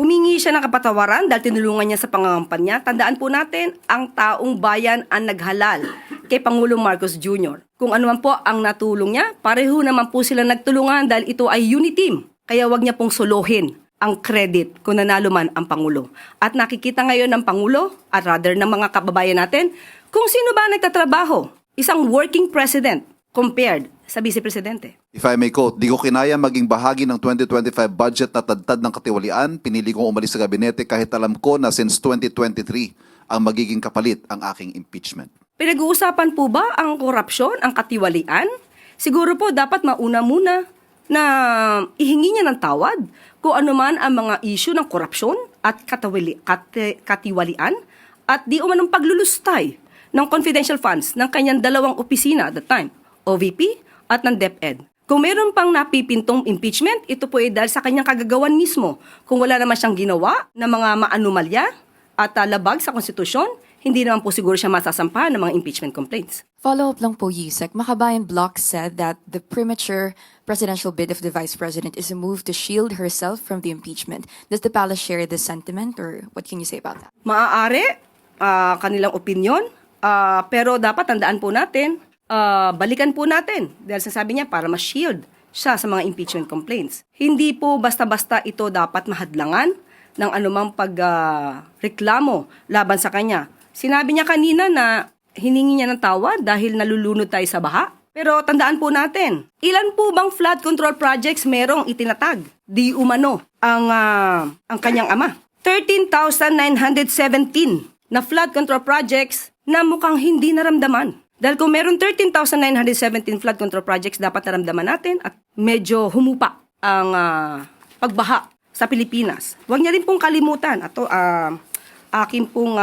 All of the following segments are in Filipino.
Humingi siya ng kapatawaran dahil tinulungan niya sa pangangampanya. Tandaan po natin, ang taong bayan ang naghalal kay Pangulong Marcos Jr. Kung ano man po ang natulong niya, pareho naman po sila nagtulungan dahil ito ay unity team. Kaya wag niya pong solohin ang credit kung nanalo man ang Pangulo. At nakikita ngayon ng Pangulo, at rather ng mga kababayan natin, kung sino ba nagtatrabaho. Isang working president compared sa Vice Presidente. If I may quote, di ko kinaya maging bahagi ng 2025 budget na tadtad ng katiwalian. Pinili kong umalis sa gabinete kahit alam ko na since 2023 ang magiging kapalit ang aking impeachment. Pinag-uusapan po ba ang korupsyon, ang katiwalian? Siguro po dapat mauna muna na ihingi niya ng tawad kung ano man ang mga issue ng korupsyon at katiwalian at di umanong paglulustay ng confidential funds ng kanyang dalawang opisina at the time, OVP at ng DepEd. Kung meron pang napipintong impeachment, ito po ay dahil sa kanyang kagagawan mismo. Kung wala naman siyang ginawa na mga maanumalya at labag sa konstitusyon, hindi naman po siguro siya masasampahan ng mga impeachment complaints. Follow-up lang po, Yusek. Makabayan Block said that the premature presidential bid of the Vice President is a move to shield herself from the impeachment. Does the palace share this sentiment, or what can you say about that? Maaari, kanilang opinion, pero dapat tandaan po natin, balikan po natin dahil sasabi niya para ma-shield siya sa mga impeachment complaints. Hindi po basta-basta ito dapat mahadlangan ng anumang pagreklamo laban sa kanya. Sinabi niya kanina na hiningi niya ng tawad dahil nalulunod tayo sa baha. Pero tandaan po natin, ilan po bang flood control projects merong itinatag? Di umano ang kanyang ama. 13,917 na flood control projects na mukhang hindi naramdaman. Dahil kung meron 13,917 flood control projects, dapat naramdaman natin at medyo humupa ang pagbaha sa Pilipinas. Huwag niya rin pong kalimutan. Ito, akin pong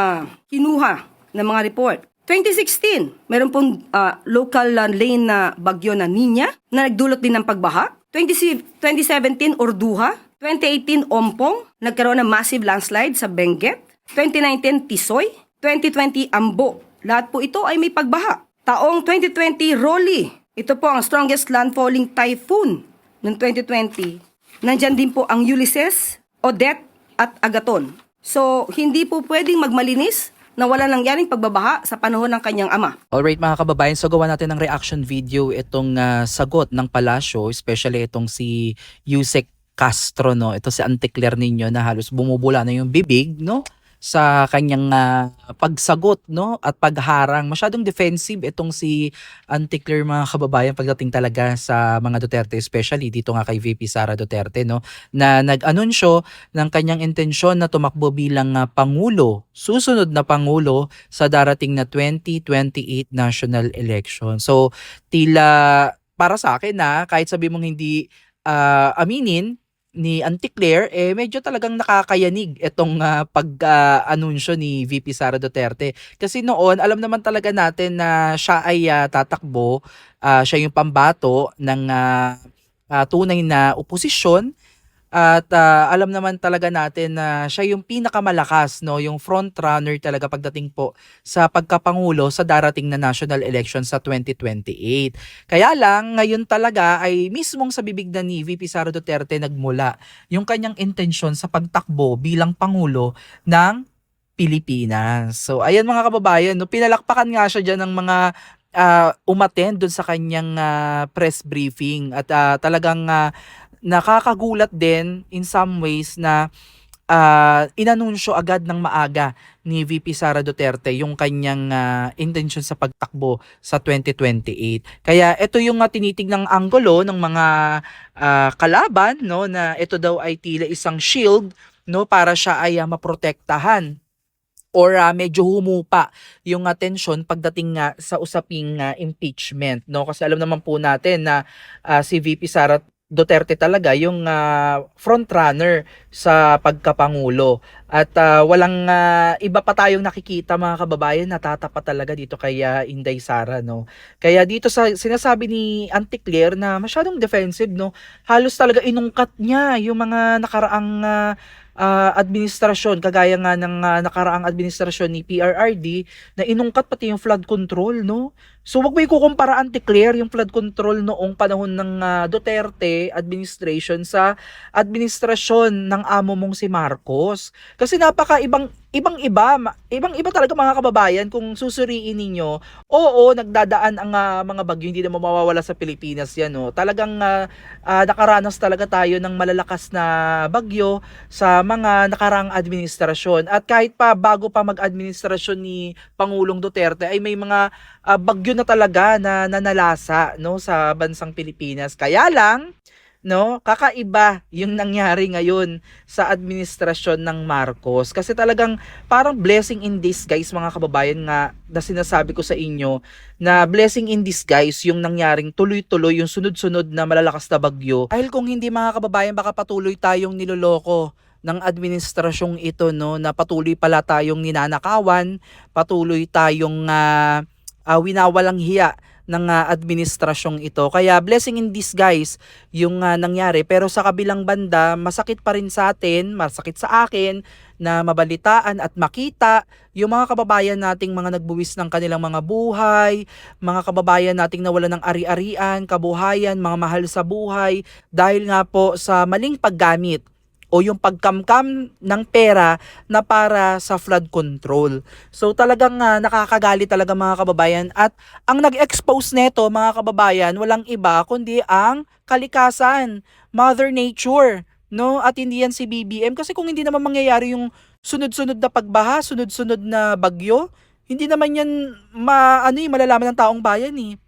kinuha ng mga report. 2016, meron pong local lane na bagyo na Nina na nagdulot din ng pagbaha. 2017, Orduha. 2018, Ompong, nagkaroon ng massive landslide sa Benguet. 2019, Tisoy. 2020, Ambo. Lahat po ito ay may pagbaha. Taong 2020, Rolly. Ito po ang strongest landfalling typhoon ng 2020. Nandyan din po ang Ulysses, Odette at Agaton. So, hindi po pwedeng magmalinis na wala nangyaring pagbabaha sa panahon ng kanyang ama. Alright mga kababayan, so gawa natin ng reaction video itong sagot ng palasyo, especially itong si Yusek Castro, no? Ito si Auntie Claire ninyo na halos bumubula na yung bibig, no? Sa kanyang pagsagot, no, at pagharang. Masyadong defensive itong si Auntie Claire, mga kababayan, pagdating talaga sa mga Duterte, especially dito nga kay VP Sara Duterte, no, na nag-anunsyo ng kanyang intensyon na tumakbo bilang pangulo, susunod na pangulo sa darating na 2028 national election. So tila para sa akin na kahit sabi mong hindi aminin ni Auntie Claire, medyo talagang nakakayanig itong pag-anunsyo ni VP Sara Duterte. Kasi noon, alam naman talaga natin na siya ay tatakbo, siya yung pambato ng tunay na oposisyon. At alam naman talaga natin na siya yung pinakamalakas, no, yung front runner talaga pagdating po sa pagkapangulo sa darating na national election sa 2028. Kaya lang ngayon talaga ay mismong sa bibig na ni VP Sara Duterte nagmula yung kanyang intensyon sa pagtakbo bilang pangulo ng Pilipinas. So ayan mga kababayan, no, pinalakpakan nga siya diyan ng mga umattend doon sa kanyang press briefing at talagang nakakagulat din in some ways na inanunsyo agad ng maaga ni VP Sara Duterte yung kanyang intention sa pagtakbo sa 2028. Kaya ito yung tinitignang anggulo ng mga kalaban, no, na ito daw ay tila isang shield, no, para siya ay maprotektahan or medyo humupa yung atensyon pagdating nga sa usaping impeachment, no, kasi alam naman po natin na si VP Sara Duterte talaga yung front runner sa pagkapangulo at walang iba pa tayong nakikita mga kababayan na tatapat talaga dito kay Inday Sara, no. Kaya dito sa sinasabi ni Auntie Claire na masyadong defensive, no, halos talaga inungkat niya yung mga nakaraang administrasyon, kagaya nga ng nakaraang administrasyon ni PRRD na inungkat pati yung flood control, no? So wag mo ikukumpara, Auntie Claire, yung flood control noong panahon ng Duterte administration sa administrasyon ng amo mong si Marcos. Kasi ibang-iba talaga mga kababayan kung susuriin ninyo. Oo, nagdadaan ang mga bagyo, hindi naman mawawala sa Pilipinas yan, no. Talagang nakaranas talaga tayo ng malalakas na bagyo sa mga nakaraang administrasyon. At kahit pa bago pa mag-administrasyon ni Pangulong Duterte ay may mga bagyo na talaga na nanalasa, no, sa bansang Pilipinas. Kaya lang, no, kakaiba yung nangyari ngayon sa administrasyon ng Marcos, kasi talagang parang blessing in disguise mga kababayan nga na sinasabi ko sa inyo, na blessing in disguise yung nangyaring tuloy-tuloy yung sunod-sunod na malalakas na bagyo. Dahil kung hindi mga kababayan, baka patuloy tayong niloloko ng administrasyong ito, no, na patuloy pala tayong ninanakawan, patuloy tayong winawalang hiya ng administrasyong ito. Kaya blessing in disguise yung nangyari. Pero sa kabilang banda, masakit pa rin sa atin, masakit sa akin na mabalitaan at makita yung mga kababayan nating mga nagbuwis ng kanilang mga buhay, mga kababayan nating nawalan ng ari-arian, kabuhayan, mga mahal sa buhay dahil nga po sa maling paggamit o yung pagkamkam ng pera na para sa flood control. So talagang nakakagalit talaga mga kababayan, at ang nag-expose neto mga kababayan, walang iba kundi ang kalikasan, Mother Nature, no? At hindi yan si BBM, kasi kung hindi naman mangyayari yung sunod-sunod na pagbaha, sunod-sunod na bagyo, hindi naman yan malalaman ng taong bayan eh.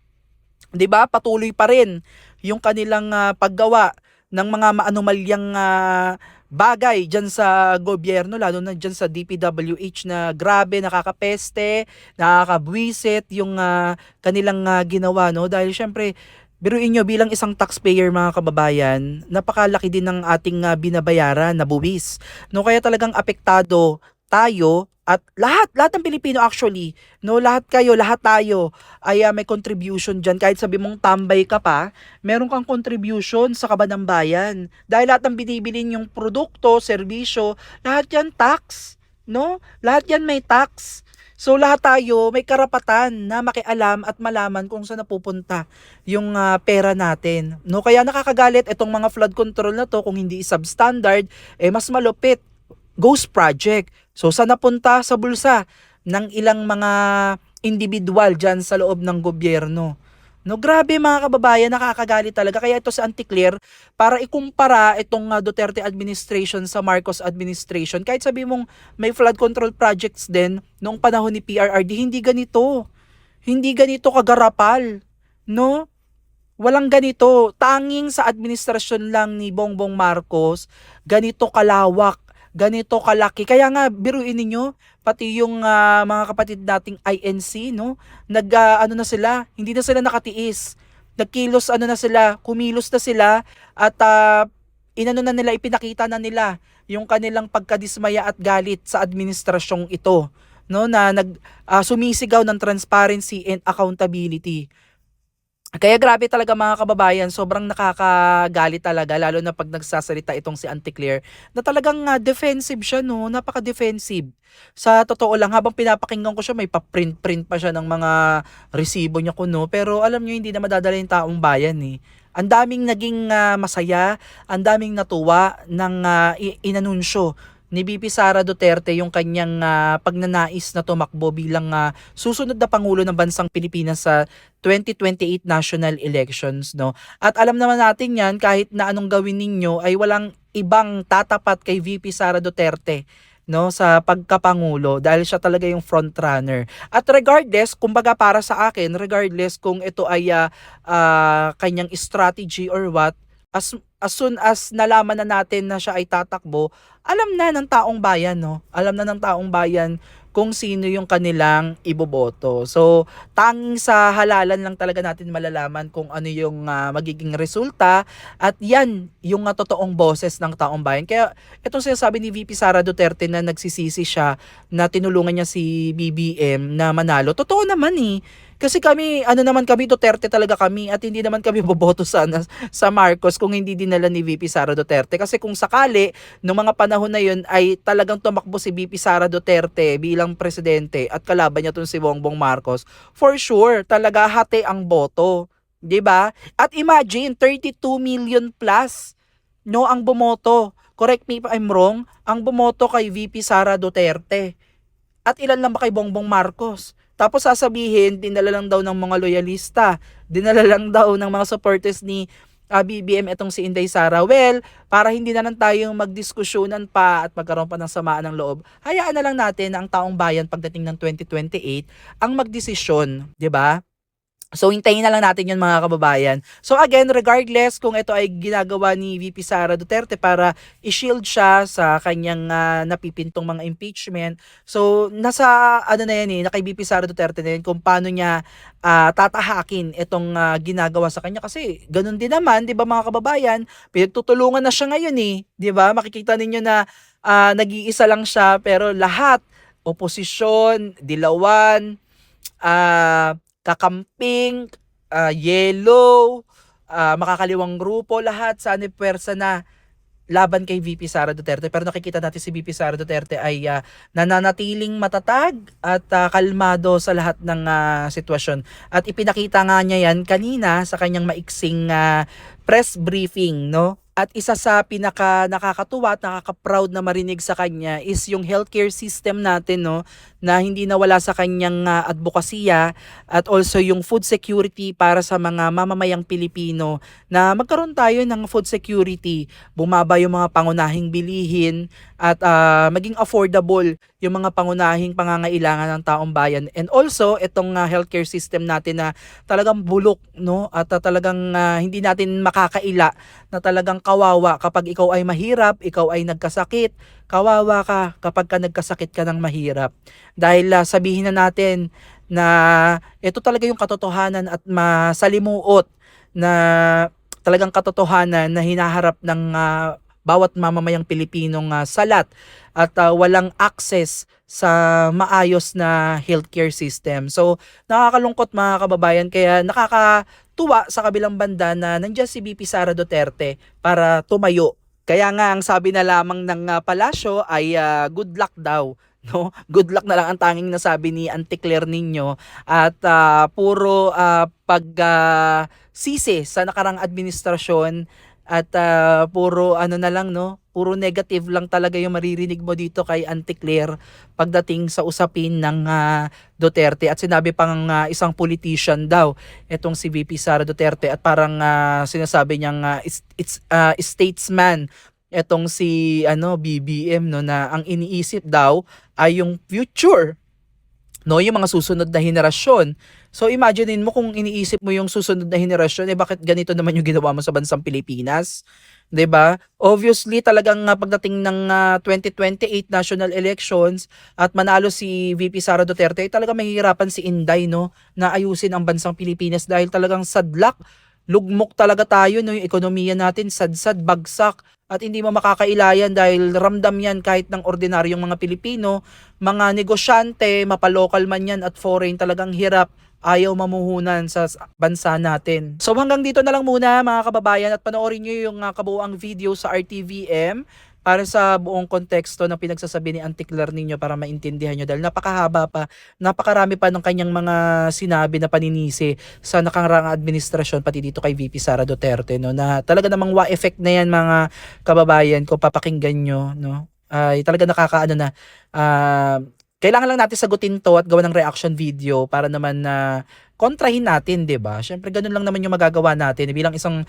'Di ba? Patuloy pa rin yung kanilang paggawa ng mga maanumalyang bagay dyan sa gobyerno, lalo na dyan sa DPWH na grabe, nakakapeste, nakakabwisit yung kanilang ginawa, no? Dahil syempre, biruin nyo, bilang isang taxpayer mga kababayan, napakalaki din ng ating binabayaran na buwis, no? Kaya talagang apektado tayo, at lahat ng Pilipino actually, no, lahat tayo ay may contribution diyan. Kahit sabi mong tambay ka pa, meron kang contribution sa kaban ng bayan. Dahil lahat ng binibili yung produkto, serbisyo, lahat yan tax, no? Lahat yan may tax. So lahat tayo may karapatan na makialam at malaman kung saan napupunta yung pera natin, no? Kaya nakakagalit itong mga flood control na to, kung hindi substandard, mas malupit, ghost project. So saan napunta? Sa bulsa ng ilang mga individual dyan sa loob ng gobyerno. No, grabe mga kababayan, nakakagalit talaga. Kaya ito sa Auntie Claire, para ikumpara itong Duterte administration sa Marcos administration, kahit sabi mong may flood control projects din noong panahon ni PRRD, hindi ganito. Hindi ganito kagarapal, no? Walang ganito. Tanging sa administrasyon lang ni Bongbong Marcos, ganito kalawak, ganito kalaki. Kaya nga, biruin ninyo, pati yung mga kapatid nating INC, no? Na sila, hindi na sila nakatiis. Nagkilos, na sila, kumilos na sila, at ipinakita na nila yung kanilang pagkadismaya at galit sa administrasyong ito, no? Na sumisigaw ng transparency and accountability. Kaya grabe talaga mga kababayan, sobrang nakakagalit talaga, lalo na pag nagsasalita itong si Auntie Claire, na talagang defensive siya, no? Napaka-defensive. Sa totoo lang, habang pinapakinggan ko siya, may pa-print pa siya ng mga resibo niya kuno, pero alam niyo, hindi na madadala yung taong bayan eh. Ang daming naging masaya, ang daming natuwa ng inanunsyo ni BP Sara Duterte yung kanyang pagnanais na tumakbo bilang susunod na Pangulo ng bansang Pilipinas sa 2028 national elections, no? At alam naman natin yan, kahit na anong gawin ninyo ay walang ibang tatapat kay VP Sara Duterte, no, sa pagkapangulo, dahil siya talaga yung front runner. At regardless, kumbaga para sa akin, regardless kung ito ay kanyang strategy or what, as soon as nalaman na natin na siya ay tatakbo, alam na ng taong bayan, no? Alam na ng taong bayan kung sino yung kanilang iboboto. So, tanging sa halalan lang talaga natin malalaman kung ano yung magiging resulta, at yan yung totoong boses ng taong bayan. Kaya itong sinasabi ni VP Sara Duterte na nagsisisi siya na tinulungan niya si BBM na manalo, totoo naman eh. Kasi kami, ano naman kami, Duterte talaga kami at hindi naman kami boboto sana sa Marcos kung hindi dinala ni VP Sara Duterte. Kasi kung sakali, nung mga panahon na yun ay talagang tumakbo si VP Sara Duterte bilang presidente at kalaban niya tong si Bongbong Marcos, for sure, talaga hati ang boto. 'Di ba? At imagine, 32 million plus no ang bumoto. Correct me if I'm wrong, ang bumoto kay VP Sara Duterte. At ilan lang ba kay Bongbong Marcos? Tapos sasabihin, dinala lang daw ng mga loyalista, dinala lang daw ng mga supporters ni BBM itong si Inday Sara. Well, para hindi na lang tayong magdiskusyonan pa at magkaroon pa ng samaan ng loob, hayaan na lang natin na ang taong bayan pagdating ng 2028 ang magdesisyon, 'di ba? So, hintayin na lang natin yun mga kababayan. So, again, regardless kung ito ay ginagawa ni VP Sara Duterte para i-shield siya sa kanyang napipintong mga impeachment. So, nasa, ano na yan na kay VP Sara Duterte na yan kung paano niya tatahakin itong ginagawa sa kanya. Kasi, ganun din naman, di ba mga kababayan, pinagtutulungan na siya ngayon di ba? Makikita ninyo na nag-iisa lang siya, pero lahat, oposisyon, dilawan, kakamping, yellow, makakaliwang grupo, lahat sana pwersa na laban kay VP Sara Duterte. Pero nakikita natin si VP Sara Duterte ay nananatiling matatag at kalmado sa lahat ng sitwasyon. At ipinakita nga niya yan kanina sa kanyang maiksing press briefing, no? At isa sa pinaka nakakatuwa at nakaka-proud na marinig sa kanya is yung healthcare system natin, no, na hindi nawala sa kanyang advokasya at also yung food security para sa mga mamamayang Pilipino na magkaroon tayo ng food security, bumaba yung mga pangunahing bilihin at maging affordable yung mga pangunahing pangangailangan ng taong bayan. And also itong healthcare system natin na talagang bulok, no, at talagang hindi natin makakaila, na talagang kawawa kapag ikaw ay mahirap, ikaw ay nagkasakit, kawawa ka kapag ka nagkasakit ka ng mahirap. Dahil sabihin na natin na ito talaga yung katotohanan at masalimuot na talagang katotohanan na hinaharap ng bawat mamamayang Pilipinong salat at walang access sa maayos na healthcare system. So, nakakalungkot mga kababayan, kaya nakakatuwa sa kabilang banda na nandiyan si VP Sara Duterte para tumayo. Kaya nga ang sabi na lamang ng palasyo ay good luck daw. No? Good luck na lang ang tanging nasabi ni Auntie Claire Nino at puro sisi sa nakarang administrasyon at puro ano na lang, no, puro negative lang talaga yung maririnig mo dito kay Auntie Claire pagdating sa usapin ng Duterte. At sinabi pang isang politician daw etong si VP Sara Duterte at parang sinasabi niyang it's statesman etong si BBM, no, na ang iniisip daw ay yung future, no, yung mga susunod na henerasyon. So imaginein mo kung iniisip mo yung susunod na henerasyon, bakit ganito naman yung ginawa mo sa bansang Pilipinas? 'Di ba? Obviously talagang pagdating ng 2028 national elections at manalo si VP Sara Duterte, talaga mahihirapan si Inday, no, na ayusin ang bansang Pilipinas dahil talagang sadlak, lugmok talaga tayo, no, yung ekonomiya natin sadsad, bagsak. At hindi mo makakailayan dahil ramdam yan kahit ng ordinaryong mga Pilipino, mga negosyante, mapalokal man yan at foreign, talagang hirap, ayaw mamuhunan sa bansa natin. So hanggang dito na lang muna mga kababayan at panoorin nyo yung kabuuang video sa RTVM para sa buong konteksto ng pinagsasabi ni Auntie Claire Nino para maintindihan nyo dahil napakahaba pa, napakarami pa ng kanyang mga sinabi na paninisi sa nakarang administrasyon pati dito kay VP Sara Duterte, no, na talaga namang effect na yan mga kababayan kung papakinggan nyo, no, ay talaga nakakaano na kailangan lang natin sagutin to at gawa ng reaction video para naman na kontrahin natin, 'di ba? Syempre ganun lang naman yung magagawa natin bilang isang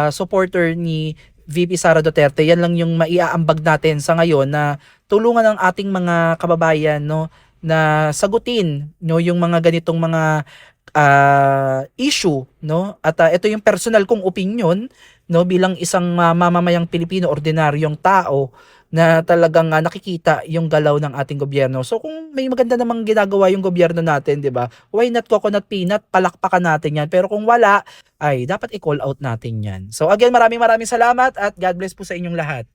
supporter ni VP Sara Duterte. Yan lang yung maiaambag natin sa ngayon na tulungan ng ating mga kababayan, no, na sagutin, no, yung mga ganitong mga issue, no? At ito yung personal kong opinion, no, bilang isang mamamayang Pilipino, ordinaryong tao na talagang nakikita yung galaw ng ating gobyerno. So kung may maganda namang ginagawa yung gobyerno natin, 'di ba? Why not coconut peanut? Palakpakan natin 'yan. Pero kung wala, ay dapat i-call out natin 'yan. So again, maraming salamat at God bless po sa inyong lahat.